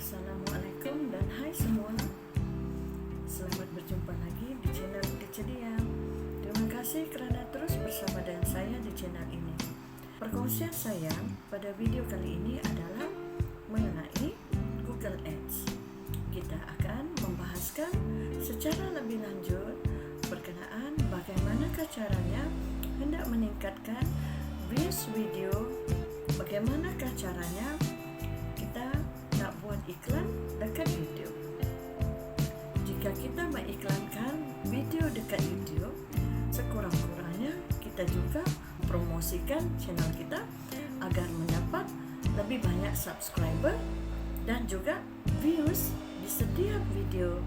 Assalamualaikum dan hai semua. Selamat berjumpa lagi di channel Teacher Diam. Terima kasih kerana terus bersama dengan saya di channel ini. Perkongsian saya pada video kali ini adalah mengenai Google Ads. Kita akan membahaskan secara lebih lanjut berkenaan bagaimanakah caranya hendak meningkatkan views video, bagaimanakah caranya kita nak buat iklan dekat YouTube. Jika kita mengiklankan video dekat YouTube, sekurang-kurangnya kita juga promosikan channel kita agar mendapat lebih banyak subscriber dan juga views di setiap video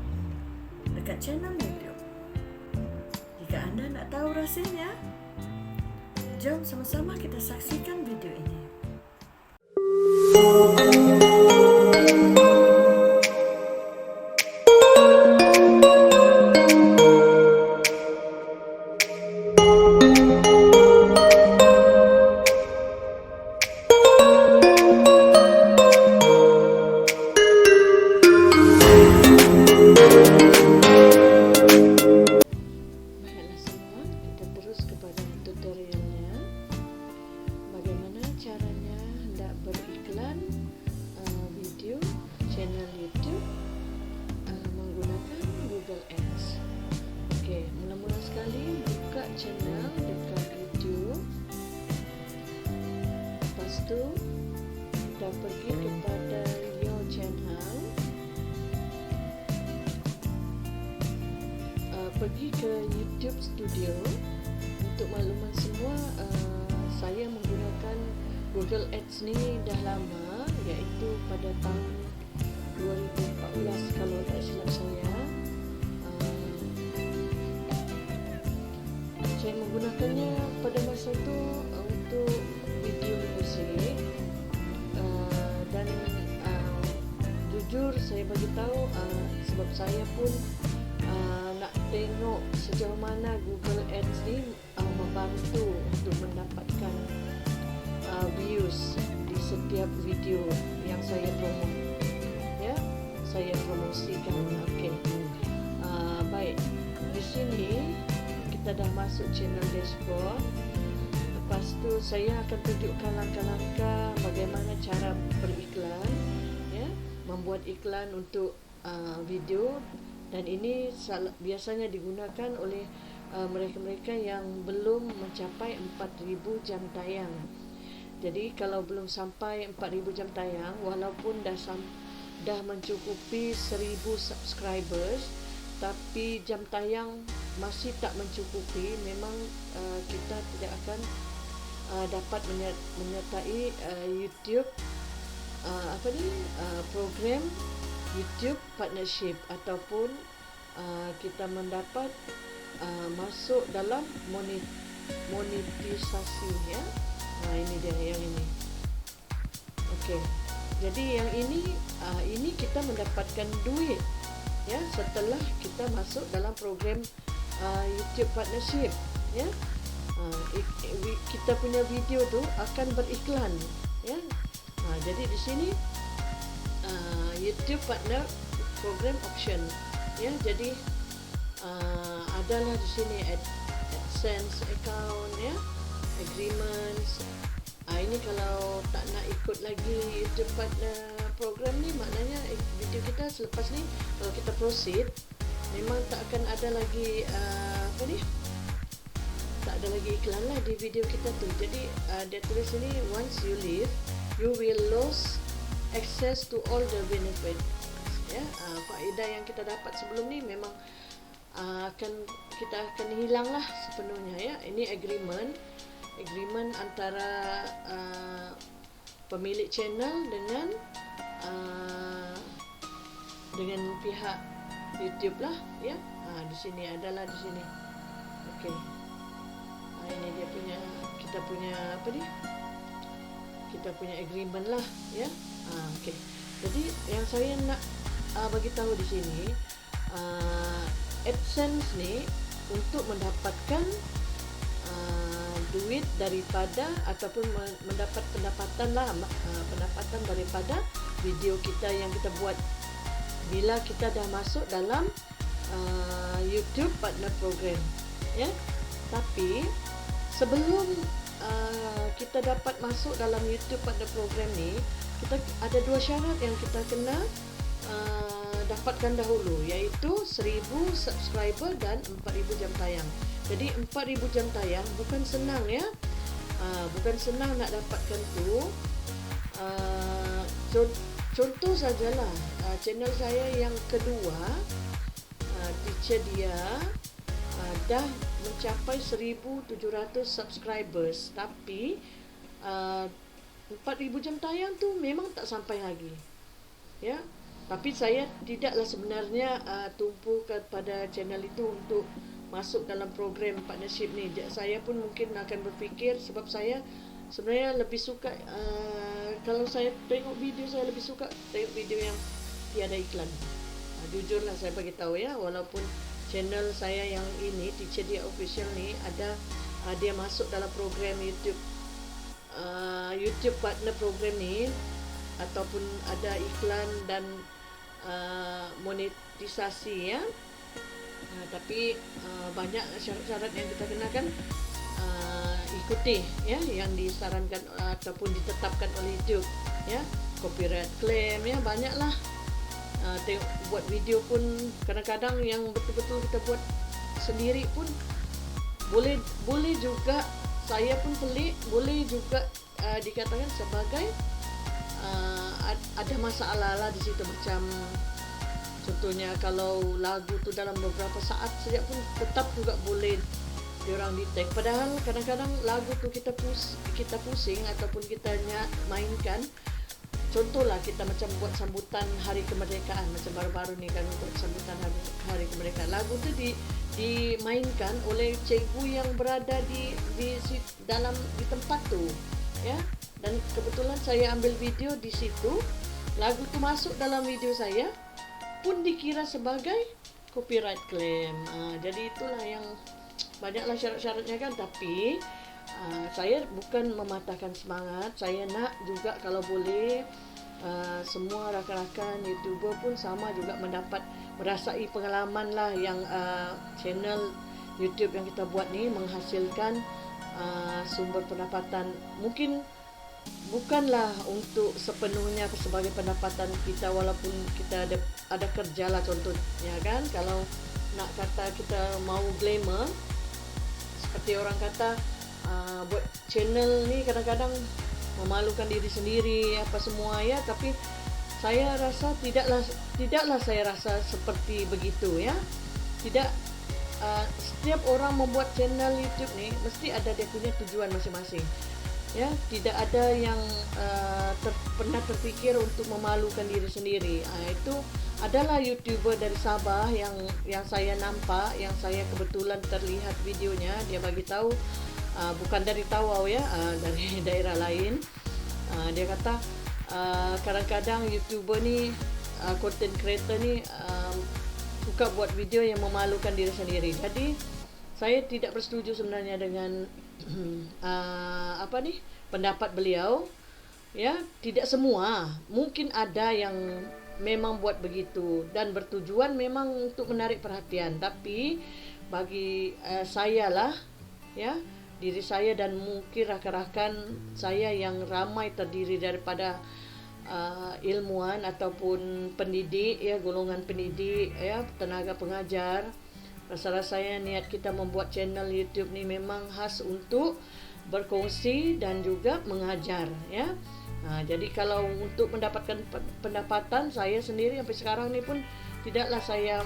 dekat channel YouTube. Jika anda nak tahu rahsianya, jom sama-sama kita saksikan video ini. Tutorialnya bagaimana caranya hendak beriklan video channel YouTube menggunakan Google Ads. Okey, mula-mula sekali buka channel dekat YouTube. Lepas tu kita pergi kepada your channel. Pergi ke YouTube Studio. Untuk makluman semua, saya menggunakan Google Ads ni dah lama, iaitu pada tahun 2014 kalau tak silap saya. Saya menggunakannya pada masa tu untuk video musik, dan jujur saya bagi tahu, sebab saya pun nak tengok sejauh mana Google Ads ni membantu untuk mendapatkan views di setiap video yang saya promosikan. Okey, baik. Di sini kita dah masuk channel dashboard. Lepas tu saya akan tunjukkan langkah-langkah bagaimana cara beriklan, ya, membuat iklan untuk video. Dan ini biasanya digunakan oleh mereka-mereka yang belum mencapai 4,000 jam tayang. Jadi kalau belum sampai 4,000 jam tayang, walaupun dah mencukupi 1,000 subscribers, tapi jam tayang masih tak mencukupi, memang kita tidak akan dapat menyertai YouTube program YouTube Partnership, ataupun kita mendapat masuk dalam monetisasi, ya. Ini dia yang ini. Okey. Jadi yang ini kita mendapatkan duit, ya, setelah kita masuk dalam program YouTube Partnership, ya. Kita punya video tu akan beriklan, ya. Jadi di sini YouTube Partner Program Option, ya. Jadi adalah di sini AdSense account, ya, agreements. Ini kalau tak nak ikut lagi YouTube Partner Program ni, maknanya video kita selepas ni kalau kita proceed, memang tak akan ada lagi tak ada lagi iklan lah di video kita tu. Jadi dia tulis sini, once you leave, you will lose access to all the benefit, ya. Faedah yang kita dapat sebelum ni memang kita akan hilang lah sepenuhnya, ya. Ini agreement antara pemilik channel dengan pihak YouTube lah, ya. Di sini adalah di sini. Okey. Ini dia punya, kita punya agreement lah, ya. Okey. Jadi yang saya nak bagi tahu di sini, AdSense ni untuk mendapatkan duit daripada ataupun mendapat pendapatan daripada video kita yang kita buat bila kita dah masuk dalam YouTube Partner Program, ya. Tapi sebelum kita dapat masuk dalam YouTube Partner Program ni, kita ada 2 syarat yang kita kena dapatkan dahulu, iaitu 1000 subscriber dan 4000 jam tayang. Jadi 4000 jam tayang bukan senang, ya. Bukan senang nak dapatkan tu. Contoh sajalah, channel saya yang kedua, Teacher Dia, dah mencapai 1700 subscribers, tapi 4000 jam tayang tu memang tak sampai lagi, ya. Tapi saya tidaklah sebenarnya tumpu kepada channel itu untuk masuk dalam program partnership ni. Saya pun mungkin akan berfikir, sebab saya sebenarnya lebih suka kalau saya tengok video, saya lebih suka tengok video yang tiada iklan. Jujurlah saya bagi tahu, ya, walaupun channel saya yang ini Teacher Dia Official ni ada dia masuk dalam program YouTube Partner Program ni, ataupun ada iklan dan monetisasi, ya. Tapi banyak syarat-syarat yang kita kenakan ikuti, ya, yang disarankan ataupun ditetapkan oleh YouTube, ya. Copyright claim, ya, banyaklah. Tengok buat video pun kadang-kadang yang betul-betul kita buat sendiri pun boleh juga, saya pun pelik, boleh juga dikatakan sebagai ada masalah lah di situ. Macam contohnya kalau lagu tu dalam beberapa saat saja pun tetap juga boleh diorang di-tag, padahal kadang-kadang lagu tu kita pusing ataupun kita mainkan. Contohlah kita macam buat sambutan Hari Kemerdekaan, macam baru-baru ni kan buat sambutan Hari Kemerdekaan. Lagu tu dimainkan oleh cikgu yang berada di tempat tu, ya. Dan kebetulan saya ambil video di situ, lagu tu masuk dalam video saya pun dikira sebagai copyright claim. Jadi itulah yang banyaklah syarat-syaratnya, kan. Tapi saya bukan mematahkan semangat. Saya nak juga kalau boleh semua rakan-rakan YouTuber pun sama juga merasai pengalaman lah yang channel YouTube yang kita buat ni menghasilkan sumber pendapatan. Mungkin bukanlah untuk sepenuhnya sebagai pendapatan kita, walaupun kita ada kerja lah, contohnya, kan. Kalau nak kata kita mau glamour, seperti orang kata buat channel ni kadang-kadang memalukan diri sendiri apa semua, ya. Tapi saya rasa tidaklah saya rasa seperti begitu, ya. Tidak, setiap orang membuat channel YouTube ni mesti ada dia punya tujuan masing-masing, ya. Tidak ada yang pernah terfikir untuk memalukan diri sendiri. Itu adalah YouTuber dari Sabah yang saya nampak, yang saya kebetulan terlihat videonya. Dia bagi tahu, bukan dari Tawau, ya, dari daerah lain. Dia kata kadang-kadang YouTuber ni, content creator ni suka buat video yang memalukan diri sendiri. Jadi saya tidak bersetuju sebenarnya dengan pendapat beliau, ya. Tidak semua, mungkin ada yang memang buat begitu dan bertujuan memang untuk menarik perhatian. Tapi bagi saya lah, ya, diri saya dan mungkin rakan-rakan saya yang ramai terdiri daripada ilmuwan ataupun pendidik, ya, golongan pendidik, ya, tenaga pengajar. Rasa-rasanya niat kita membuat channel YouTube ni memang khas untuk berkongsi dan juga mengajar, ya. Jadi kalau untuk mendapatkan pendapatan, saya sendiri sampai sekarang ni pun tidaklah saya,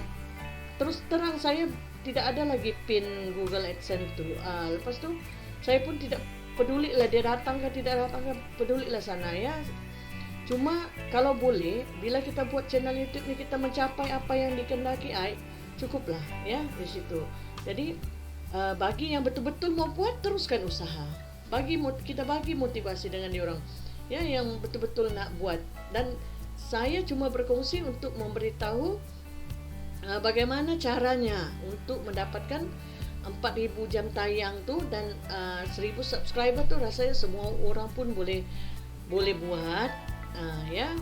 terus terang, saya tidak ada lagi pin Google AdSense tu. Lepas tu saya pun tidak peduli lah dia datang ke tidak datang ke, peduli lah sana, ya. Cuma kalau boleh, bila kita buat channel YouTube ni kita mencapai apa yang dikehendaki, cukuplah, ya, di situ. Jadi bagi yang betul-betul mau buat, teruskan usaha. Kita bagi motivasi dengan diorang, ya, yang betul-betul nak buat. Dan saya cuma berkongsi untuk memberitahu bagaimana caranya untuk mendapatkan 4000 jam tayang tu, dan 1000 subscriber tu rasanya semua orang pun boleh buat, ya.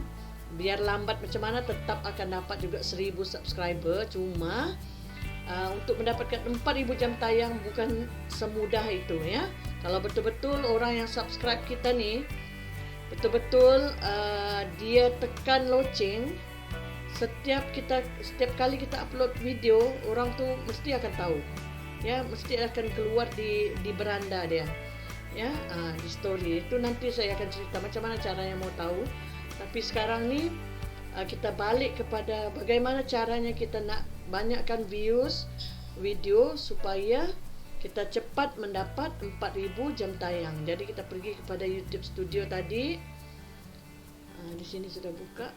biar lambat macam mana tetap akan dapat juga 1000 subscriber. Cuma untuk mendapatkan 4000 jam tayang bukan semudah itu ya. Kalau betul-betul orang yang subscribe kita ni betul-betul dia tekan loceng, setiap kali kita upload video, orang tu mesti akan tahu ya, mesti akan keluar di beranda dia ya, di story itu. Nanti saya akan cerita macam mana caranya mau tahu. Tapi sekarang ni kita balik kepada bagaimana caranya kita nak banyakkan views video supaya kita cepat mendapat 4000 jam tayang. Jadi kita pergi kepada YouTube Studio tadi. Di sini sudah buka.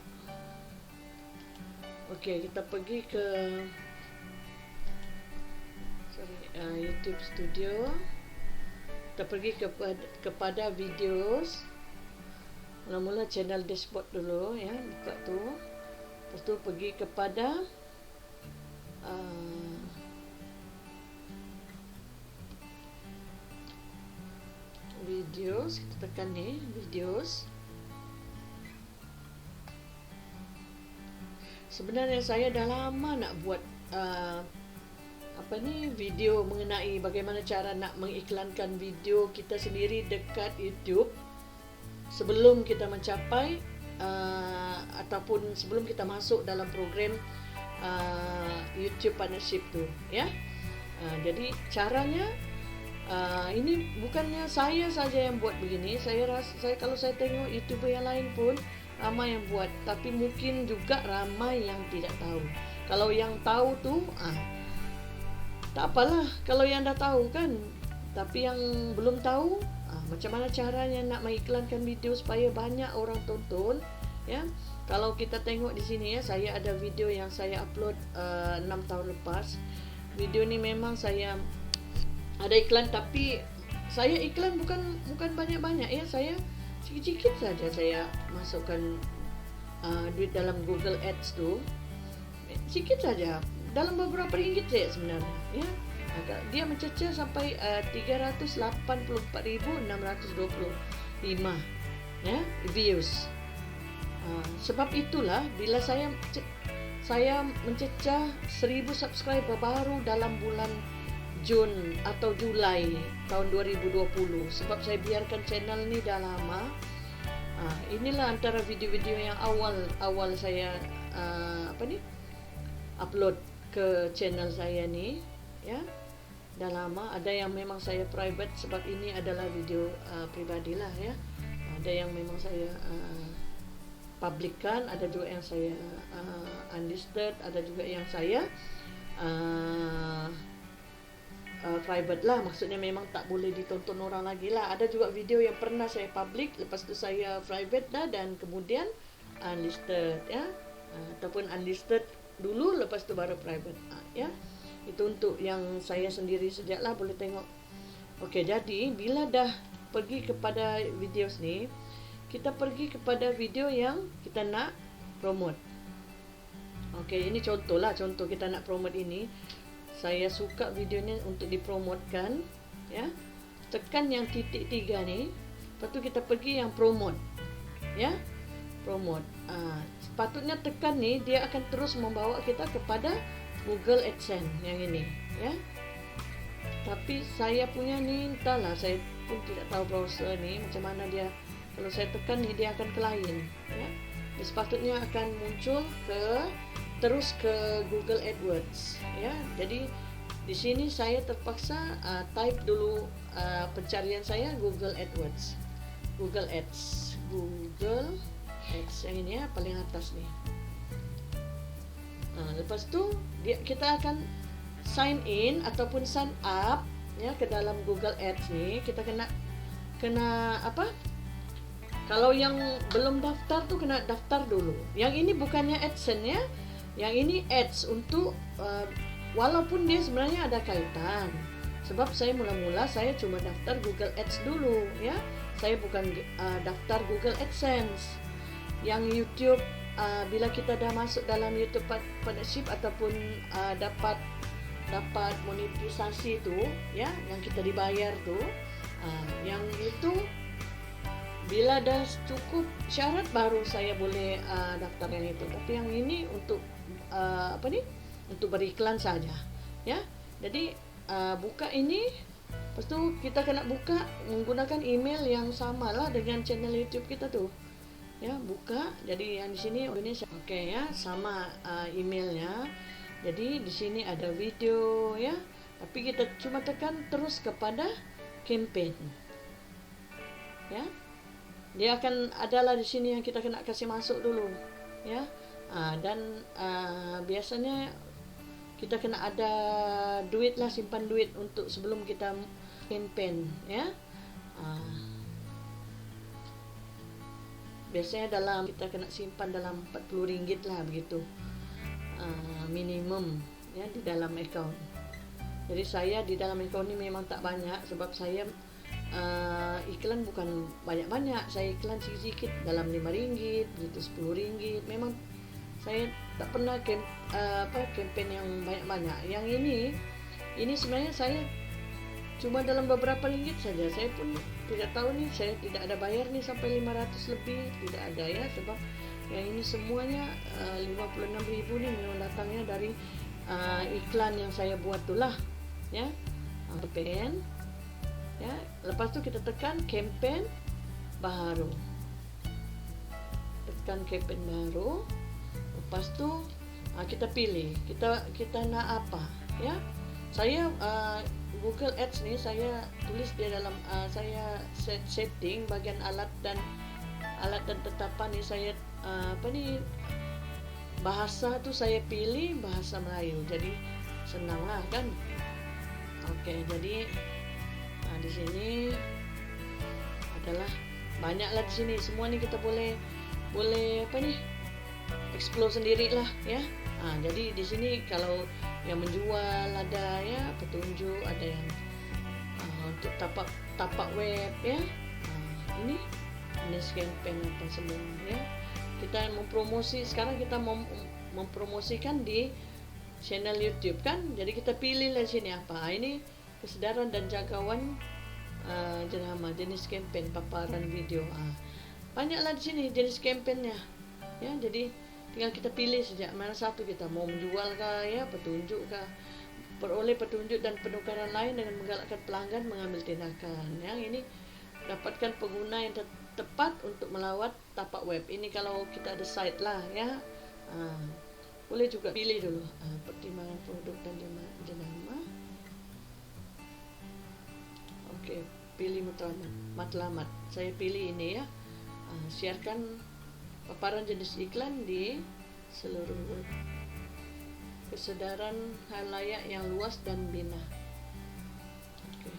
Okey, kita pergi ke YouTube Studio. Kita pergi kepada videos. Mula-mula channel dashboard dulu ya, buka tu. Lepas tu pergi kepada videos, kita tekan ni videos. Sebenarnya saya dah lama nak buat video mengenai bagaimana cara nak mengiklankan video kita sendiri dekat YouTube sebelum kita mencapai ataupun sebelum kita masuk dalam program YouTube Partnership tu ya. Jadi caranya ini bukannya saya saja yang buat begini. Saya kalau saya tengok YouTuber yang lain pun ramai yang buat, tapi mungkin juga ramai yang tidak tahu. Kalau yang tahu tu tak apalah kalau yang dah tahu kan. Tapi yang belum tahu macam mana caranya nak mengiklankan video supaya banyak orang tonton ya. Kalau kita tengok di sini ya, saya ada video yang saya upload 6 tahun lepas. Video ni memang saya ada iklan, tapi saya iklan bukan banyak-banyak ya. Saya sikit-sikit saja saya masukkan duit dalam Google Ads tu. Sikit saja, dalam beberapa ringgit saja sebenarnya ya. Dia mencecah sampai 384,625 ya views. Sebab itulah bila saya mencecah 1000 subscriber baru dalam bulan Jun atau Julai tahun 2020. Sebab saya biarkan channel ni dah lama. Inilah antara video-video yang awal saya upload ke channel saya ni ya. Dah lama. Ada yang memang saya private sebab ini adalah video pribadilah ya. Ada yang memang saya publikkan, ada juga yang saya unlisted, ada juga yang saya private lah, maksudnya memang tak boleh ditonton orang lagi lah. Ada juga video yang pernah saya public, lepas tu saya private dah dan kemudian unlisted ya, ataupun unlisted dulu lepas tu baru private ya. Itu untuk yang saya sendiri sajalah, boleh tengok. Okey, jadi bila dah pergi kepada videos ni, kita pergi kepada video yang kita nak promote. Okey, ini contoh kita nak promote ini. Saya suka video ni untuk dipromotkan ya. Tekan yang titik 3 ni, lepas tu kita pergi yang promote ya. Promote. Sepatutnya tekan ni, dia akan terus membawa kita kepada Google AdSense yang ini ya. Tapi saya punya ni entahlah, saya pun tidak tahu browser ni macam mana dia. Kalau saya tekan ni, dia akan ke lain ya. Dia sepatutnya akan muncul terus ke Google AdWords ya. Jadi di sini saya terpaksa type dulu pencarian saya Google AdWords, Google Ads yang ini ya, paling atas ni. Lepas tu kita akan sign in ataupun sign up ya ke dalam Google Ads ni. Kita kena apa? Kalau yang belum daftar tu kena daftar dulu. Yang ini bukannya AdSense ya. Yang ini ads untuk walaupun dia sebenarnya ada kaitan. Sebab saya mula-mula saya cuma daftar Google Ads dulu ya. Saya bukan daftar Google AdSense. Yang YouTube bila kita dah masuk dalam YouTube Partnership ataupun dapat monetisasi tu ya, yang kita dibayar tu, yang itu Bila dah cukup syarat baru saya boleh daftar yang itu. Tapi yang ini untuk untuk beriklan saja, ya. Jadi buka ini, lepas tu kita kena buka menggunakan email yang sama lah dengan channel YouTube kita tuh, ya. Buka. Jadi yang di sini Indonesia, oke ya, sama emailnya. Jadi di sini ada video, ya. Tapi kita cuma tekan terus kepada campaign, ya. Dia akan adalah di sini yang kita kena kasih masuk dulu, ya. Dan biasanya kita kena ada duit lah, simpan duit untuk sebelum kita campaign, ya. Biasanya kita kena simpan dalam RM40 lah begitu, minimum, ya, di dalam account. Jadi saya di dalam account ini memang tak banyak, sebab saya iklan bukan banyak-banyak, saya iklan sedikit dalam RM5, begitu RM10. Memang saya tak pernah campaign yang banyak-banyak. Yang ini sebenarnya saya cuma dalam beberapa ringgit saja. Saya pun tidak tahu nih, saya tidak ada bayar nih sampai 500 lebih, tidak ada, ya, sebab yang ini semuanya 56.000 nih memang datangnya dari iklan yang saya buat tulah, ya. Campaign, ya. Lepas tu kita tekan campaign baru, tekan campaign baru. Lepas tu kita pilih kita nak apa, ya. Saya Google Ads ni saya tulis dia dalam saya setting bagian alat dan tetapan ni, saya bahasa tu saya pilih bahasa Melayu, jadi senang lah kan. Oke, jadi di sini adalah banyaklah di sini semua ni kita boleh explore sendiri lah, ya. Jadi di sini kalau yang menjual ada, ya, petunjuk, ada yang untuk tapak web, ya. Ini campaign apa semua, ya. Kita mempromosi, sekarang kita mempromosikan di channel YouTube kan. Jadi kita pilih di sini apa. Ini kesedaran dan jangkauan jenama, jenis campaign, paparan video. Banyaklah di sini jenis campaignnya, ya. Jadi tinggal kita pilih saja mana satu kita mau menjual kah, ya, petunjuk kah. Peroleh petunjuk dan penukaran lain dengan menggalakkan pelanggan mengambil tindakan. Yang ini dapatkan pengguna yang tepat untuk melawat tapak web. Ini kalau kita ada site lah, ya. Boleh juga pilih dulu pertimbangan produk dan jenama. Oke, pilih matlamat. Saya pilih ini, ya. Siarkan paparan jenis iklan di seluruh web. Kesedaran halayak yang luas dan bina. Oke.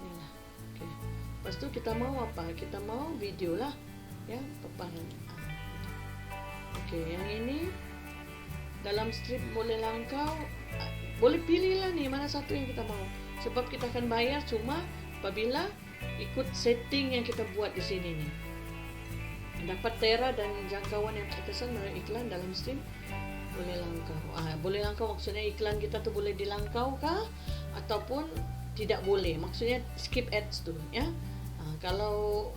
Inilah. Oke. Lepas itu kita mau apa? Kita mau video lah, ya, paparan. Oke, yang ini dalam strip boleh langkau, boleh pilih lah nih mana satu yang kita mau. Sebab kita akan bayar cuma apabila ikut setting yang kita buat di sini nih. Dapat tera dan jangkauan yang terkesan melalui iklan dalam stream boleh langkau. Boleh langkau maksudnya iklan kita tuh boleh dilangkau kah ataupun tidak boleh. Maksudnya skip ads tuh, ya. Kalau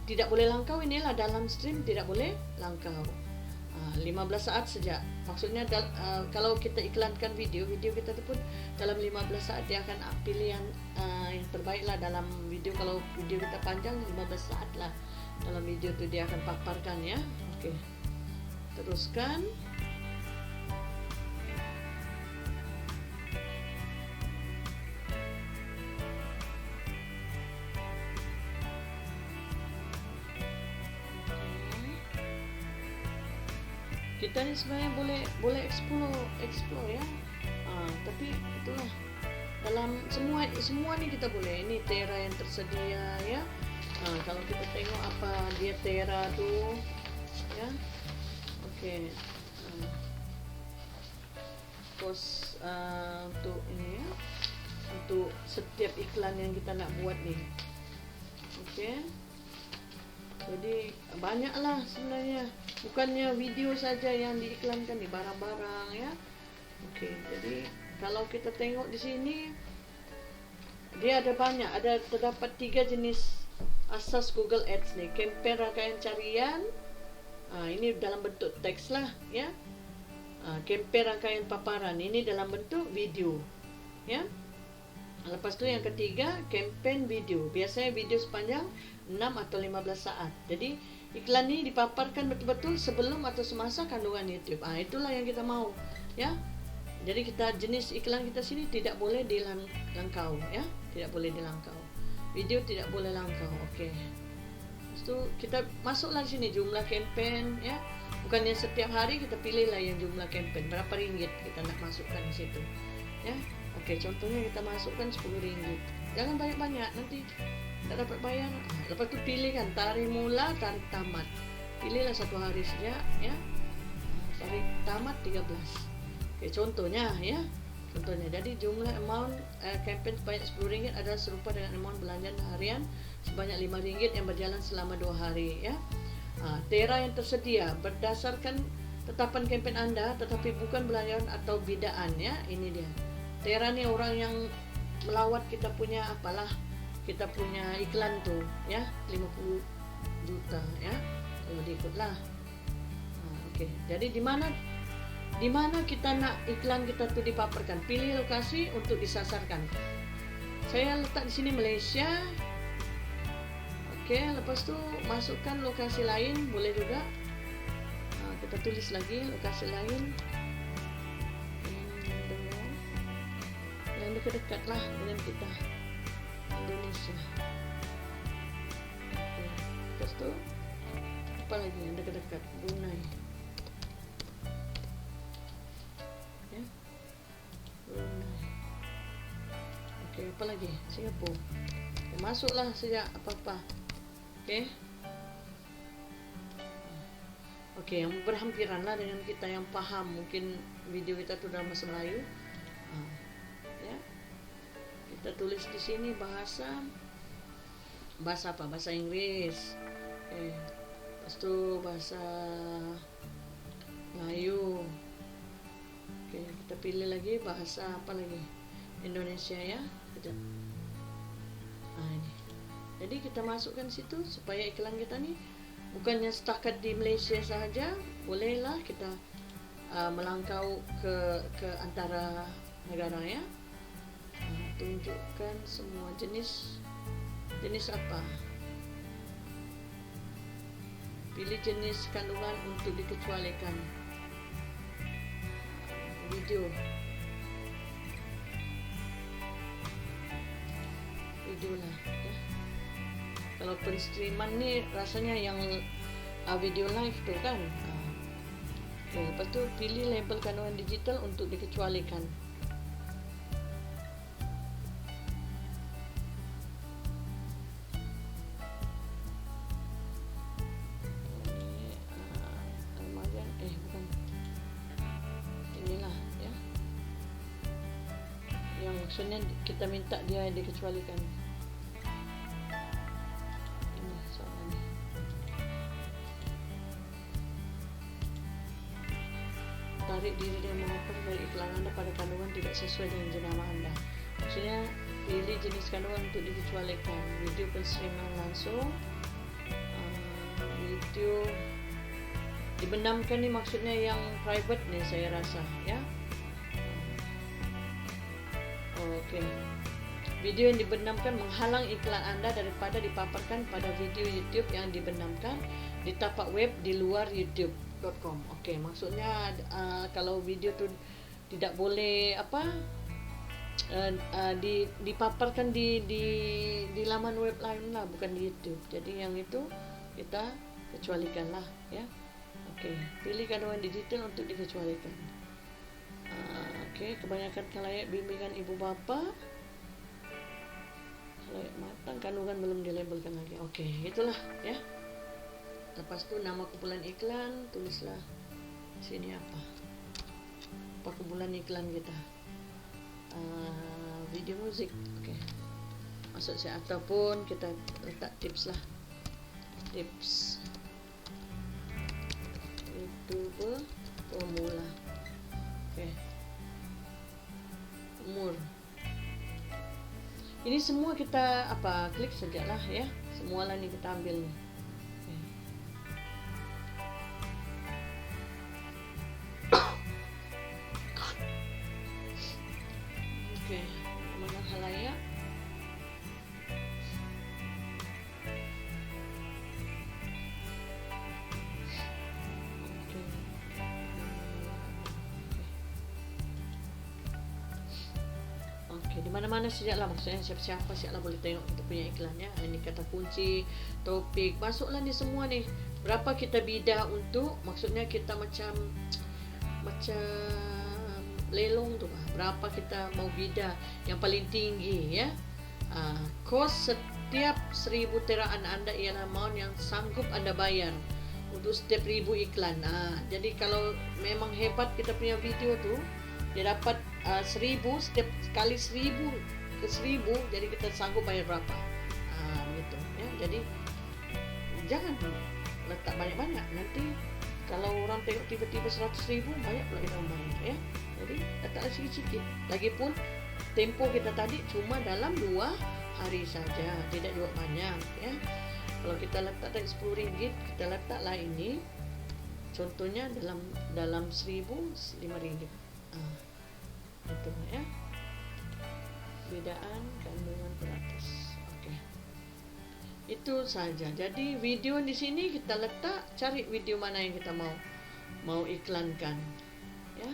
tidak boleh langkau, inilah dalam stream tidak boleh langkau. 15 saat sejak. Maksudnya kalau kita iklankan video kita tu pun dalam 15 saat dia akan pilih yang terbaik lah dalam video. Kalau video kita panjang 15 saat lah dalam video tu dia akan paparkan, ya. Oke. Teruskan. Kita ni sebenarnya boleh explore, ya. Tapi itulah dalam semua ni kita boleh. Ini tera yang tersedia, ya. Kalau kita tengok apa dia tera tu, ya. Oke. Kos untuk ini, ya, untuk setiap iklan yang kita nak buat ni. Oke. Jadi banyaklah sebenarnya, bukannya video saja yang diiklankan di barang-barang, ya. Oke, jadi kalau kita tengok di sini Dia ada banyak, terdapat 3 jenis asas Google Ads nih. Campaign rangkaian carian, ini dalam bentuk teks lah ya. Campaign rangkaian paparan, ini dalam bentuk video ya. Lepas tu yang ketiga, campaign video. Biasanya video sepanjang 6 atau 15 saat. Jadi iklan ini dipaparkan betul-betul sebelum atau semasa kandungan YouTube. Itulah yang kita mau ya. Jadi jenis iklan kita sini tidak boleh dilangkau ya, tidak boleh dilangkau. Video tidak boleh langkau. Okey. Lepas tu kita masuklah di sini jumlah campaign ya. Bukannya setiap hari kita pilihlah yang jumlah campaign berapa ringgit kita nak masukkan di situ. Ya. Okey, contohnya kita masukkan 10 ringgit. Jangan banyak-banyak, nanti tak dapat bayar. Lepas tu pilih kan tarikh mula, tarikh tamat. Pilihlah 1 hari saja ya. Tarikh tamat 13. Okay, contohnya ya. Contohnya, jadi jumlah amount campaign sebanyak RM10 adalah serupa dengan amount belanja harian sebanyak RM5 yang berjalan selama 2 hari ya. Tera yang tersedia berdasarkan tetapan campaign Anda tetapi bukan belanjaan atau bidaan ya. Ini dia. Tera ni orang yang melawat kita punya kita punya iklan tu ya, 50 juta ya. Kalau diikutlah. Okey. Jadi di mana kita nak iklan kita tu dipaparkan. Pilih lokasi untuk disasarkan. Saya letak di sini Malaysia. Okey, lepas tu masukkan lokasi lain boleh juga. Kita tulis lagi lokasi lain. Yang dekat-dekat lah dengan kita, Indonesia. Okey, lepas tu apa lagi yang dekat-dekat? Brunei. Okey, apa lagi? Singapura. Masuklah sejak apa-apa. Okey. Okey, yang berhampiranlah dengan kita yang faham. Mungkin video kita tu dalam bahasa Melayu. Ya. Kita tulis di sini bahasa apa? Bahasa Inggris. Okey. Lepas tu bahasa Melayu. Okey, kita pilih lagi bahasa apa lagi? Indonesia ya. Sekejap. Ini. Jadi kita masukkan situ supaya iklan kita ni bukannya setakat di Malaysia sahaja, bolehlah kita melangkau ke antara negara ya. Tunjukkan semua jenis apa. Pilih jenis kandungan untuk dikecualikan. Video lah ya. Kalau penstreaman ni rasanya yang video live tu kan. Okay, lepas tu pilih label kandungan digital untuk dikecualikan. Bukan. Inilah ya. Yang maksudnya kita minta dia dikecualikan. Tarik diri dan mengapa dari iklan Anda pada kandungan tidak sesuai dengan jenama Anda. Maksudnya pilih jenis kandungan untuk dikecualikan. Video penstreaman langsung, video dibenamkan ni maksudnya yang private ni saya rasa ya. Okey. Video yang dibenamkan menghalang iklan Anda daripada dipaparkan pada video YouTube yang dibenamkan di tapak web di luar youtube.com. Okey, maksudnya kalau video tu tidak boleh dipaparkan di laman web lain lah, bukan di YouTube. Jadi yang itu kita kecualikanlah ya. Okey, pilih kandungan digital untuk dikecualikan. Okey, kebanyakan khalayak bimbingan ibu bapa. Khalayak matang kandungan belum dilabelkan lagi. Okey, itulah ya. Lepas tu nama kumpulan iklan, tulislah sini apa kumpulan iklan kita. Video musik. Okey. Maksud saya ataupun kita letak tips lah. Tips YouTuber pemula. Okey. Umur. Ini semua kita klik sajalah ya. Semualah ni kita ambil ni. Okey, mana halayak. Di mana-mana sajalah, maksudnya siapa-siapa sajalah boleh tengok kita punya iklan ya. Ini kata kunci, topik, masuklah ni semua ni. Berapa kita bidah untuk, maksudnya kita macam lelong tu lah. Berapa kita mau bidah yang paling tinggi ya. Kos setiap 1000 teraan Anda ialah amount yang sanggup Anda bayar untuk setiap 1000 iklan. Jadi kalau memang hebat kita punya video tu, dia dapat 1000, setiap kali 1000 ke 1000, jadi kita sanggup bayar berapa gitu ya. Jadi jangan letak banyak-banyak, nanti kalau orang tengok tiba-tiba 100,000, banyak pula kita bayar ya. Jadi letaklah sikit-sikit. Lagipun tempo kita tadi cuma dalam 2 hari saja, tidak juga banyak ya. Kalau kita letak dari RM10, kita letaklah ini contohnya dalam 1000 RM5. Itu ya. Bedaan kandungan peratus. Okey. Itu saja. Jadi video di sini kita letak, cari video mana yang kita mau iklankan. Ya.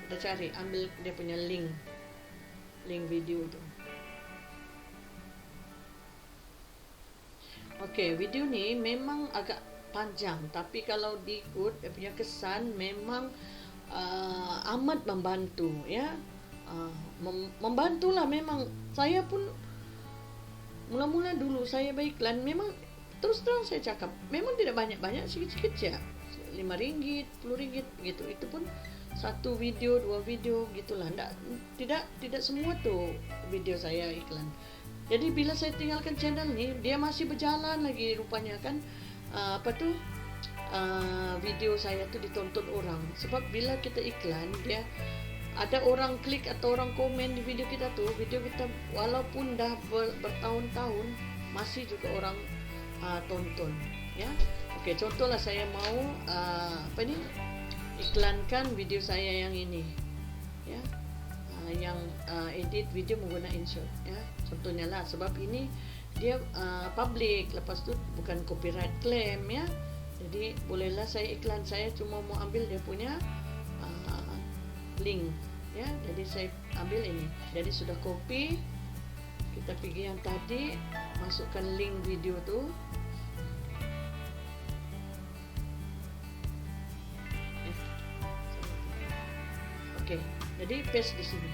Kita cari, ambil dia punya link video tu. Okey, video ni memang agak panjang, tapi kalau diikut dia punya kesan memang amat membantu ya. Membantulah memang. Saya pun mula-mula dulu saya beriklan, memang terus terang saya cakap, memang tidak banyak-banyak, sikit-sikit je. RM5, RM10 gitu. Itu pun satu video, 2 video gitulah. Tidak semua tu video saya iklan. Jadi bila saya tinggalkan channel ni, dia masih berjalan lagi rupanya kan. Video saya tu ditonton orang. Sebab bila kita iklan, dia ada orang klik atau orang komen di video kita tu, video kita walaupun dah bertahun-tahun masih juga orang tonton ya. Okey, contohlah saya mau iklankan video saya yang ini ya. Yang edit video menggunakan InShot ya. Contohnya lah, sebab ini dia public, lepas tu bukan copyright claim ya. Jadi bolehlah saya iklan, saya cuma mau ambil dia punya link ya. Jadi saya ambil ini. Jadi sudah copy, kita pergi yang tadi, masukkan link video tu. Okey, jadi paste di sini.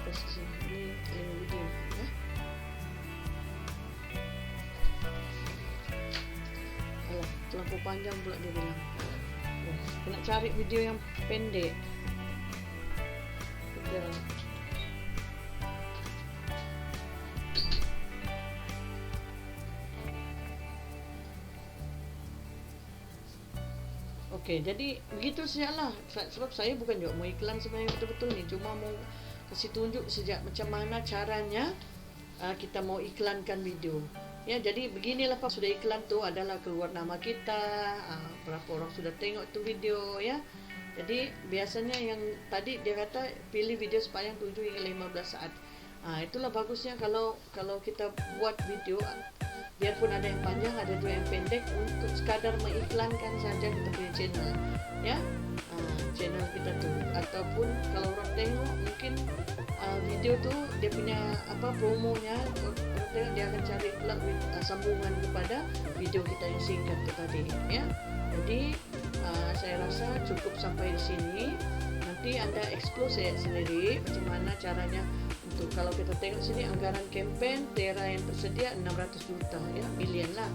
Paste di sini. Ini link video ya. Terlalu panjang pula dia bilang. Nak cari video yang pendek. Okey, jadi begitu sajalah. Sebab saya bukan juga mau iklan sebenarnya betul-betul ni, cuma mau kasih tunjuk sejak macam mana caranya kita mau iklankan video. Ya, jadi beginilah Pak, sudah iklan tu adalah keluar nama kita, berapa orang sudah tengok tu video ya. Jadi biasanya yang tadi dia kata pilih video sepanjang 7 hingga 15 saat. Itulah bagusnya kalau kita buat video, biarpun ada yang panjang, ada juga yang pendek, untuk sekadar mengiklankan saja kita punya channel ya. Channel kita tu, ataupun kalau orang tengok mungkin video tu dia punya promonya, orang tengok dia akan cari pula sambungan kepada video kita yang singkat tu tadi ya. Jadi saya rasa cukup sampai di sini. Nanti anda explore saya sendiri macam mana caranya. Untuk kalau kita tengok sini, anggaran kempen Tera yang tersedia 600 juta ya, bilion lah.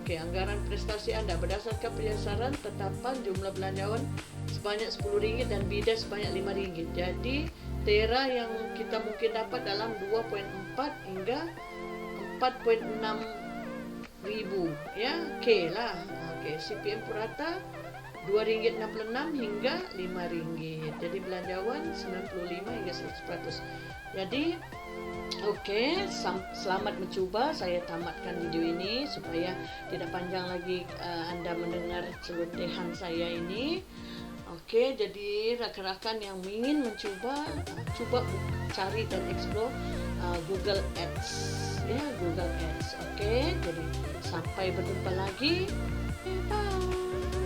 Okey, anggaran prestasi anda berdasarkan penyasaran tetapan jumlah belanjawan sebanyak RM10 dan bidah sebanyak RM5. Jadi Tera yang kita mungkin dapat dalam 2.4 hingga 4.6 ribu ya. Okey lah. Okey, CPM purata RM2.66 hingga RM5. Jadi belanjawan 95 hingga 100%. Jadi oke, selamat mencoba. Saya tamatkan video ini supaya tidak panjang lagi Anda mendengar celotehan saya ini. Oke, jadi rakan-rakan yang ingin mencoba, coba cari dan explore Google Ads, ya, Google Ads. Oke, jadi sampai berjumpa lagi. Bye.